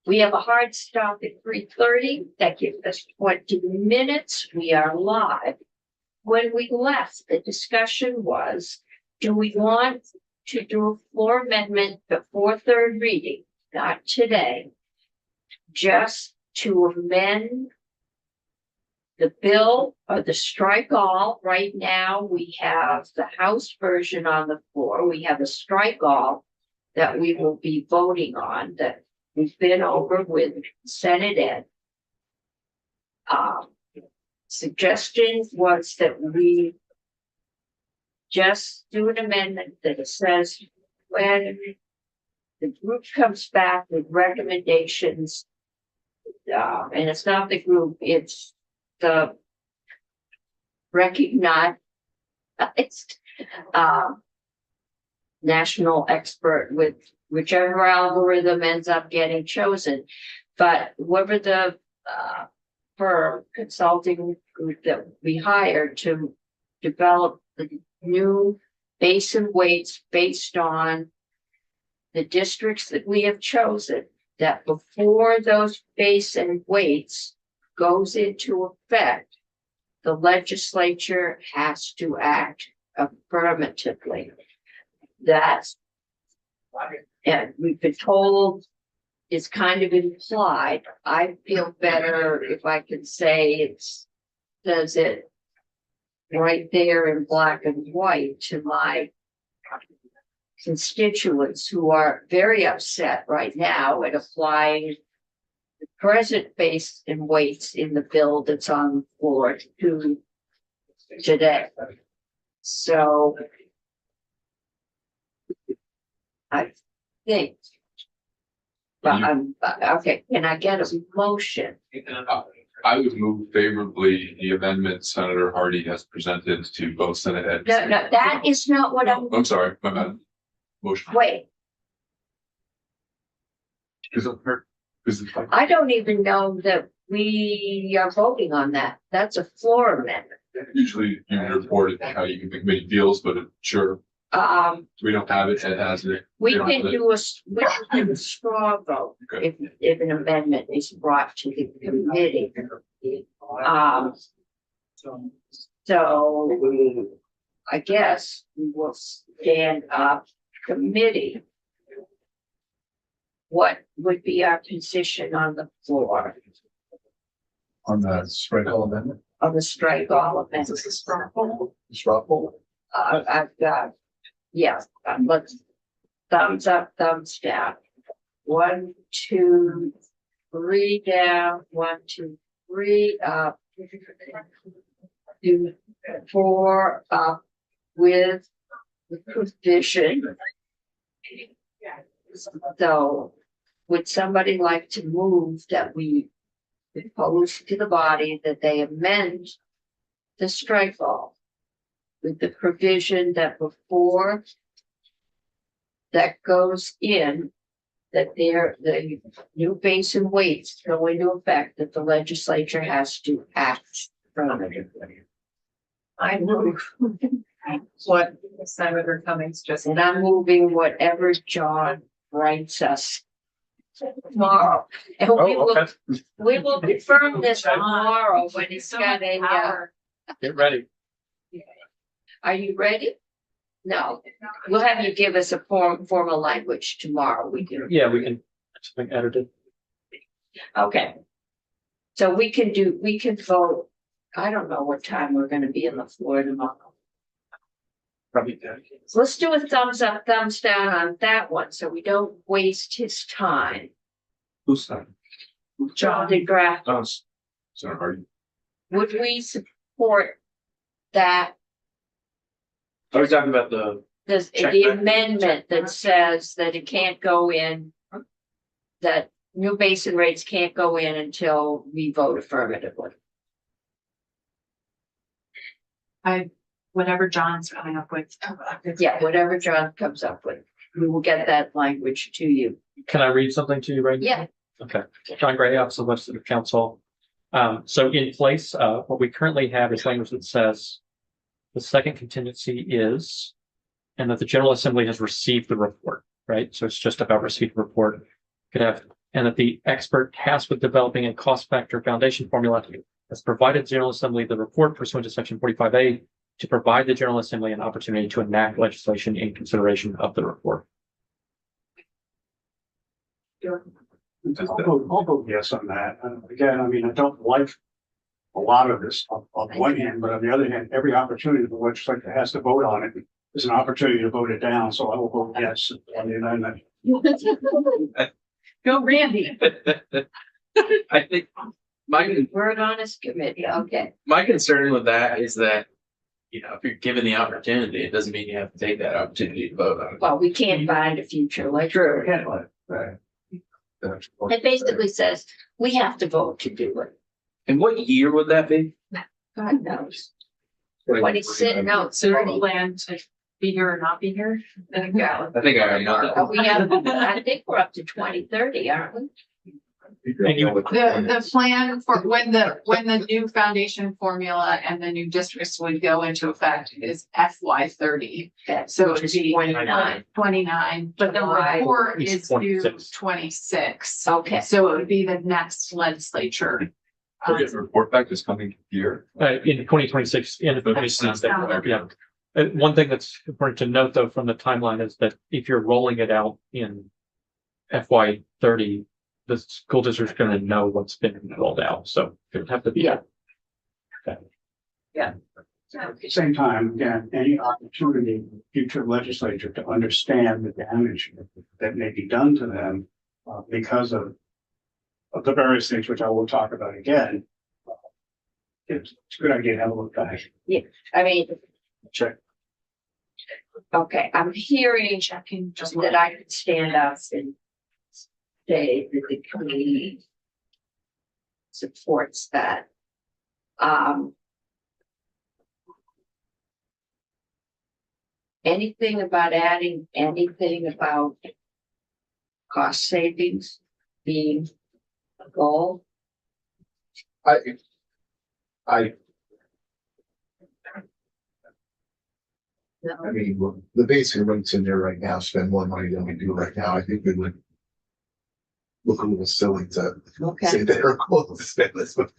We have a hard stop at 3:30. That gives us 20 minutes. We are live. When we left, the discussion was, do we want to do a floor amendment before third reading? Not today. Just to amend the bill or the strike all. Right now, we have the House version on the floor. We have a strike all that we will be voting on that we've been over with Senate Ed. Suggestion was that we just do an amendment that says when the group comes back with recommendations, and it's not the group, it's the recognized national expert with whichever algorithm ends up getting chosen. But whoever the firm consulting group that we hired to develop the new basin weights based on the districts that we have chosen, that before those basin weights goes into effect, the legislature has to act affirmatively. That's, and we've been told it's kind of implied. I feel better if I can say it's, does it right there in black and white to my constituents who are very upset right now at applying the present base and weights in the bill that's on the floor to today. So I think, but I'm okay. Can I get a motion? I would move favorably the amendment Senator Hardy has presented to both Senate Ed. No, that is not what I'm sorry, my bad. Motion. Wait, I don't even know that we are voting on that. That's a floor amendment. Usually you report it how you can make many deals, but sure, we don't have it. Ed has it. We can do a straw vote Okay. if an amendment is brought to the committee. So I guess we will stand up committee. What would be our position on the floor? On the strike all amendment? On the strike all amendment? Is this a straw poll? I've got, yes, let's thumbs up, thumbs down. 1, 2, 3 down, 1, 2, 3 up. 2, 4 up with the provision. So would somebody like to move that we propose to the body that they amend the strike all with the provision that before that goes in, that the new basin weights go into effect, that the legislature has to act affirmatively. I move What Senator Cummings just. and I'm moving whatever John writes us tomorrow. And we will confirm this tomorrow when he's got a, Get ready. are you ready? No, we'll have you give us a formal language tomorrow. We do. Yeah, we can, something edited. Okay. So we can vote. I don't know what time we're gonna be in the floor tomorrow. Probably. So let's do a thumbs up, thumbs down on that one, so we don't waste his time. Who's that? John DeGraff, Oh, Senator Hardy. would we support that? I was talking about the. The amendment that says that it can't go in, that new basin rates can't go in until we vote affirmatively. Whatever John's coming up with. Yeah, whatever John comes up with, we will get that language to you. Can I read something to you right now? Yeah, Okay, John Gray, Office of Legislative Counsel. So in place, what we currently have is language that says the second contingency is, and that the General Assembly has received the report, right? So it's just about receipt of report. Could have and that the expert tasked with developing a cost factor foundation formula has provided General Assembly the report pursuant to Section 45A to provide the General Assembly an opportunity to enact legislation in consideration of the report. I'll vote yes on that. Again, I mean, I don't like a lot of this on one hand, but on the other hand, every opportunity the legislature has to vote on it is an opportunity to vote it down. So I will vote yes on the amendment. Go Randy. I think We're an honest committee, okay. my concern with that is that, you know, if you're given the opportunity, it doesn't mean you have to take that opportunity to vote on it. Well, we can't bind a future legislature. Right. It basically says we have to vote to do it. And what year would that be? God knows. 26, no, So we 30. plan to be here or not be here? Then go. I think I already know that. We have, I think we're up to 2030, aren't we? And you, The plan for when the new foundation formula and the new districts would go into effect is FY 30. So Which it'd is be 29. 29, but the July report is is due 26. 26. Okay, So it would be the next legislature. So the report back this coming year. in 2026, in 2026, yeah. One thing that's important to note though from the timeline is that if you're rolling it out in FY 30, the school district's going to know what's been rolled out, so it would have to be. Yeah. At the same time, again, any opportunity for future legislature to understand the damage that may be done to them because of the various things which I will talk about again. It's a good idea to have a look back. I mean, Check. okay, I'm hearing Checking just that I could stand up and say that the committee supports that. Anything about adding anything about cost savings being a goal? I No. I mean, the basic rates in there right now spend more money than we do right now. I think we would look a little silly to Okay, say that our goal is to spend this money.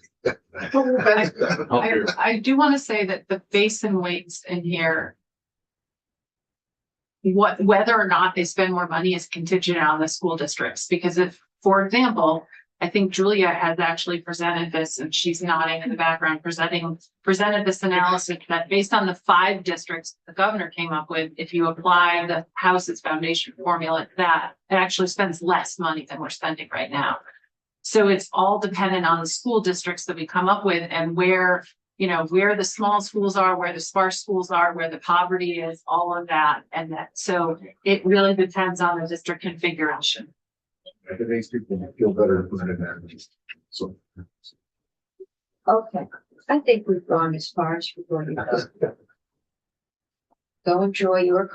I do want to say that the basin weights in here. Whether or not they spend more money is contingent on the school districts, because if, for example, I think Julia has actually presented this, and she's nodding in the background, presented this analysis that based on the 5 districts the governor came up with, if you apply the House's foundation formula to that, it actually spends less money than we're spending right now. So it's all dependent on the school districts that we come up with and where, you know, where the small schools are, where the sparse schools are, where the poverty is, all of that. And that, so it really depends on the district configuration. It makes people feel better implementing that. So. okay, I think we've gone as far as we're going to go. Go enjoy your